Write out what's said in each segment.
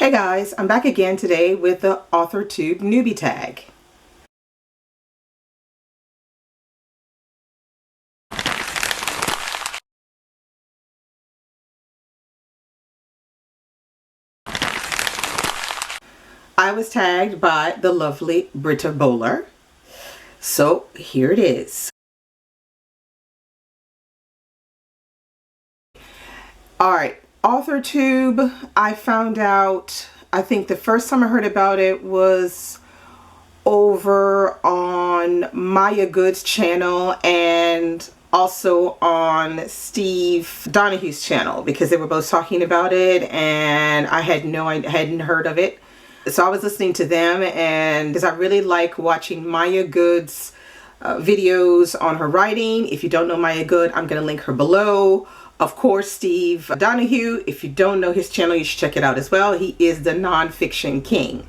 Hey guys, I'm back again today with the AuthorTube Newbie Tag. I was tagged by the lovely Britta Bôhler, so here it is. Alright, AuthorTube, I found out, I think the first time I heard about it was over on Maya Goode's channel and also on Steve Donoghue's channel, because they were both talking about it and I hadn't heard of it. So I was listening to them, and because I really like watching Maya Goode's videos on her writing. If you don't know Maya Goode, I'm going to link her below. Of course, Steve Donoghue, if you don't know his channel, you should check it out as well. He is the nonfiction king.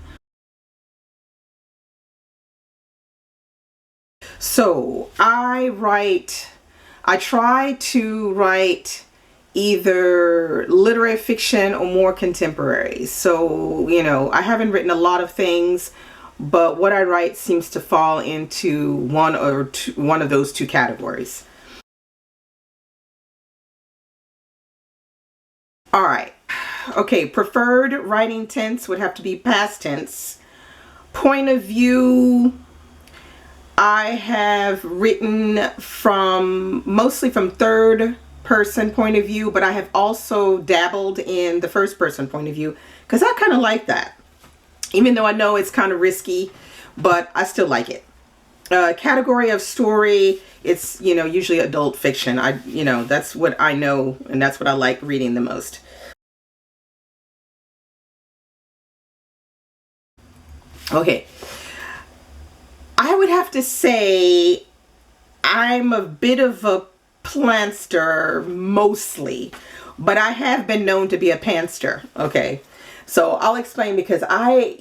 So I try to write either literary fiction or more contemporary. So, you know, I haven't written a lot of things, but what I write seems to fall into one of those two categories. All right. Okay, preferred writing tense would have to be past tense. Point of view, I have written mostly from third person point of view, but I have also dabbled in the first person point of view because I kind of like that, even though I know it's kind of risky, but I still like it. Category of story, it's, you know, usually adult fiction. That's what I know, and that's what I like reading the most. Okay, I would have to say I'm a bit of a plantster mostly, but I have been known to be a pantster. Okay, so I'll explain, because I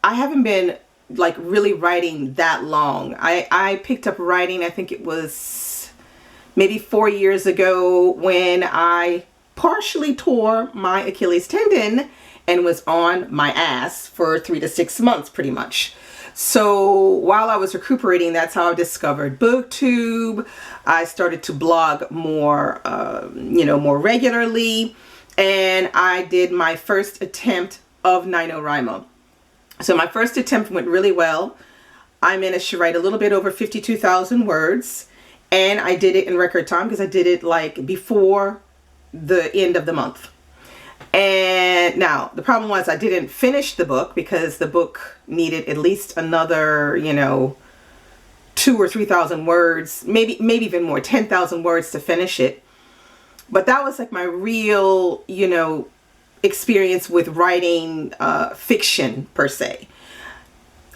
haven't been like really writing that long. I picked up writing, I think it was maybe 4 years ago, when I partially tore my Achilles tendon and was on my ass for 3 to 6 months pretty much. So while I was recuperating, that's how I discovered BookTube. I started to blog more, more regularly, and I did my first attempt of NaNoWriMo. So my first attempt went really well. I managed to write a little bit over 52,000 words, and I did it in record time because I did it like before the end of the month. And now the problem was I didn't finish the book because the book needed at least another, 2,000 or 3,000 words, maybe even more, 10,000 words to finish it. But that was like my real, experience with writing fiction per se.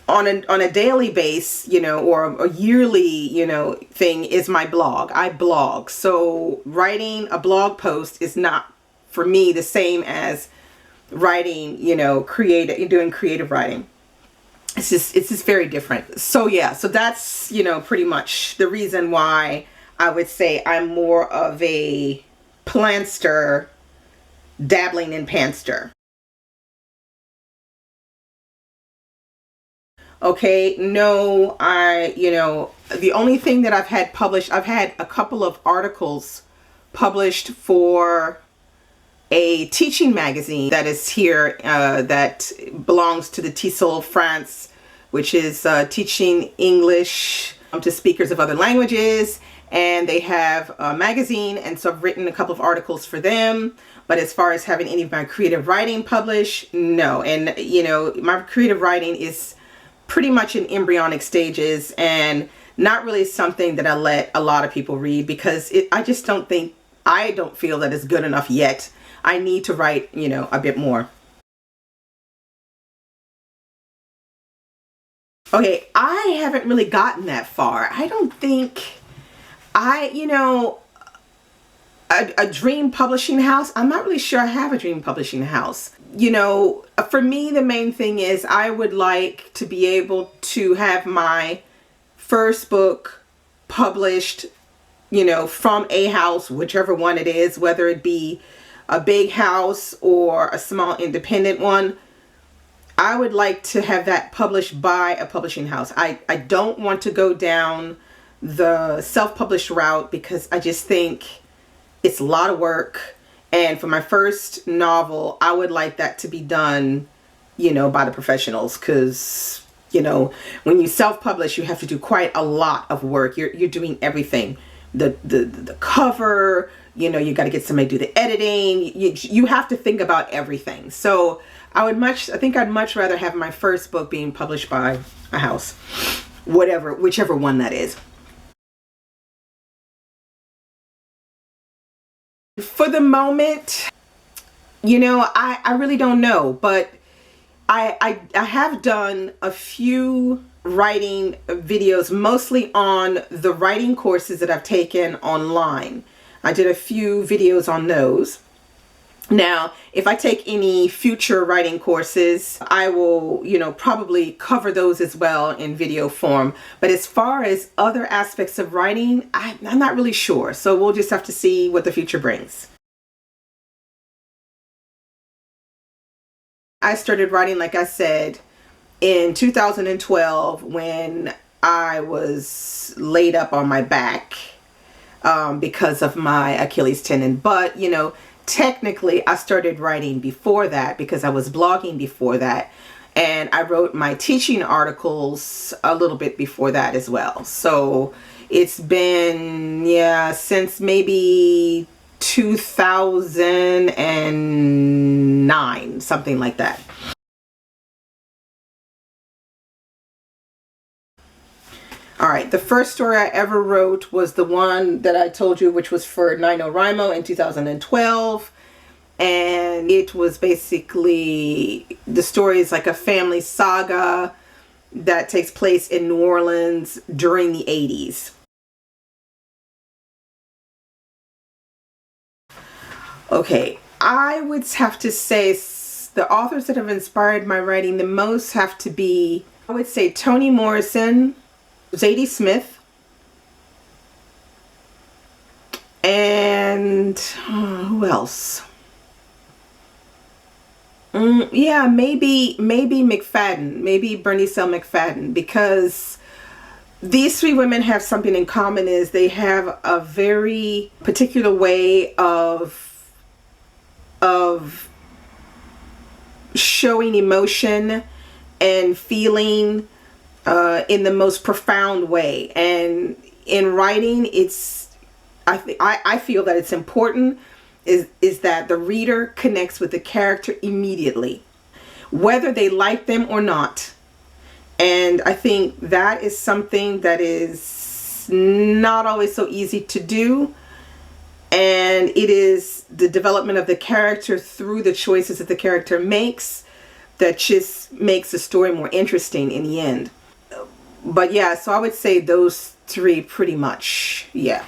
On a daily base, or a yearly, thing is my blog. I blog. So writing a blog post is not, for me, the same as writing, doing creative writing. It's just very different. So yeah, so that's, pretty much the reason why I would say I'm more of a plantster dabbling in pantster. Okay, no, the only thing that I've had published, I've had a couple of articles published for a teaching magazine that is here, that belongs to the TESOL France, which is teaching English to speakers of other languages, and they have a magazine, and so I've written a couple of articles for them. But as far as having any of my creative writing published, no. And my creative writing is pretty much in embryonic stages and not really something that I let a lot of people read, because I don't feel that it's good enough yet. I need to write, a bit more. Okay, I haven't really gotten that far. I don't think a dream publishing house. I'm not really sure I have a dream publishing house. For me, the main thing is I would like to be able to have my first book published, from a house, whichever one it is, whether it be a big house or a small independent one, I would like to have that published by a publishing house. I don't want to go down the self-published route because I just think it's a lot of work. And for my first novel, I would like that to be done, you know, by the professionals, because, you know, when you self-publish, you have to do quite a lot of work. You're doing everything. The cover, you know, you got to get somebody to do the editing. You have to think about everything. So I think I'd much rather have my first book being published by a house, whichever one that is. For the moment, you know, I really don't know, but I have done a few writing videos, mostly on the writing courses that I've taken online. I did a few videos on those. Now, if I take any future writing courses, I will, you know, probably cover those as well in video form. But as far as other aspects of writing, I'm not really sure. So we'll just have to see what the future brings. I started writing, like I said, in 2012 when I was laid up on my back because of my Achilles tendon. But, you know, technically I started writing before that because I was blogging before that, and I wrote my teaching articles a little bit before that as well. So it's been, yeah, since maybe 2009, something like that. All right, the first story I ever wrote was the one that I told you, which was for NaNoWriMo in 2012. And it was basically, the story is like a family saga that takes place in New Orleans during the 80s. Okay, I would have to say the authors that have inspired my writing the most have to be, I would say, Toni Morrison, Zadie Smith, and who else? Yeah, maybe McFadden, maybe Burneeka McFadden, because these three women have something in common, is they have a very particular way of showing emotion and feeling in the most profound way. And in writing, I feel that it's important is that the reader connects with the character immediately, whether they like them or not. And I think that is something that is not always so easy to do. And it is the development of the character through the choices that the character makes that just makes the story more interesting in the end. But yeah, so I would say those three pretty much, yeah.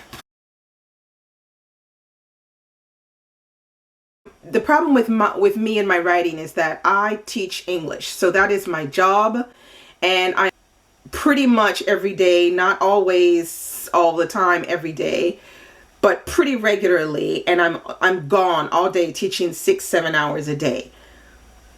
The problem with me and my writing is that I teach English, so that is my job, and I pretty much every day, not always all the time every day, but pretty regularly, and I'm gone all day teaching 6-7 hours a day.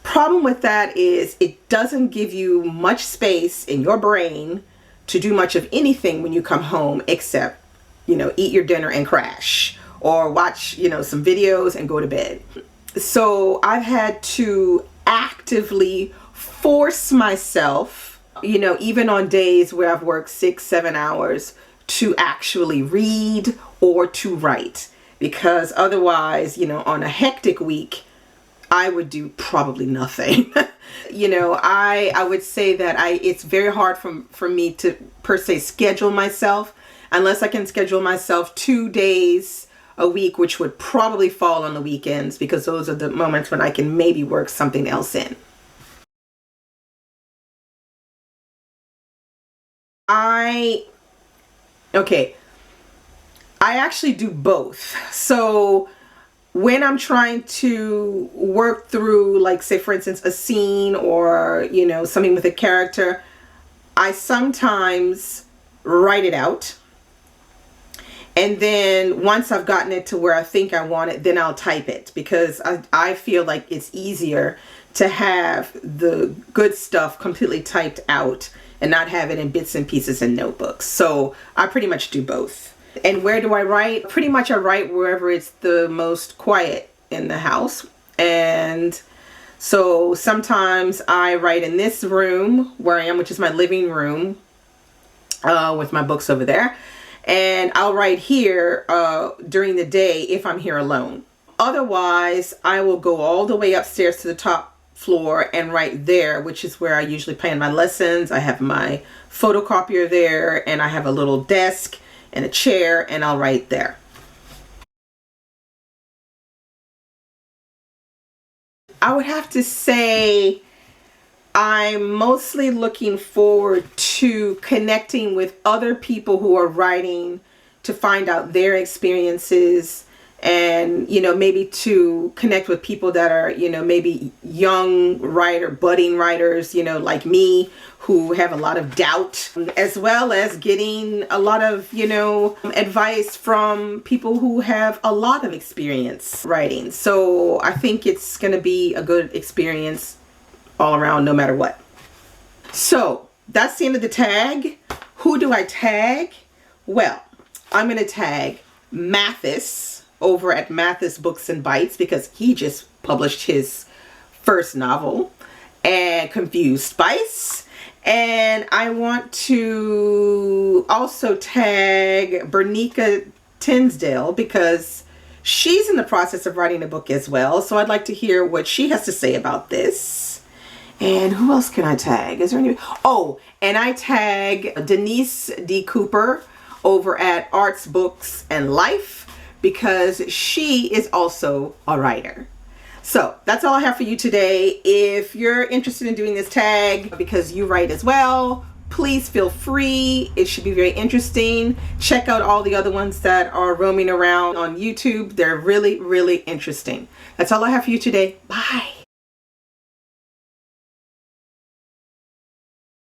Problem with that is it doesn't give you much space in your brain to do much of anything when you come home, except, you know, eat your dinner and crash, or watch, you know, some videos and go to bed. So I've had to actively force myself, you know, even on days where I've worked 6-7 hours, to actually read or to write, because otherwise, you know, on a hectic week, I would do probably nothing. You know, I would say that it's very hard for me to per se schedule myself, unless I can schedule myself 2 days a week, which would probably fall on the weekends, because those are the moments when I can maybe work something else in. Okay, I actually do both. So when I'm trying to work through, like, say for instance, a scene or, you know, something with a character, I sometimes write it out. And then once I've gotten it to where I think I want it, then I'll type it, because I feel like it's easier to have the good stuff completely typed out and not have it in bits and pieces in notebooks. So I pretty much do both. And where do I write? Pretty much I write wherever it's the most quiet in the house. And so sometimes I write in this room where I am, which is my living room, with my books over there. And I'll write here during the day if I'm here alone. Otherwise, I will go all the way upstairs to the top floor and write there, which is where I usually plan my lessons. I have my photocopier there, and I have a little desk and a chair, and I'll write there. I would have to say I'm mostly looking forward to connecting with other people who are writing to find out their experiences, and, you know, maybe to connect with people that are, you know, maybe young budding writers, you know, like me, who have a lot of doubt, as well as getting a lot of, you know, advice from people who have a lot of experience writing. So I think it's going to be a good experience all around, no matter what. So that's the end of the tag. Who do I tag? Well, I'm going to tag Mathis over at MattsBooks Bites, because he just published his first novel, and Confused Spice. And I want to also tag Burneeka Tindale, because she's in the process of writing a book as well. So I'd like to hear what she has to say about this. And who else can I tag? Is there any? Oh, and I tag Denise D. Cooper over at ArtBooksLife, because she is also a writer. So that's all I have for you today. If you're interested in doing this tag because you write as well, please feel free. It should be very interesting. Check out all the other ones that are roaming around on YouTube. They're really, really interesting. That's all I have for you today. Bye.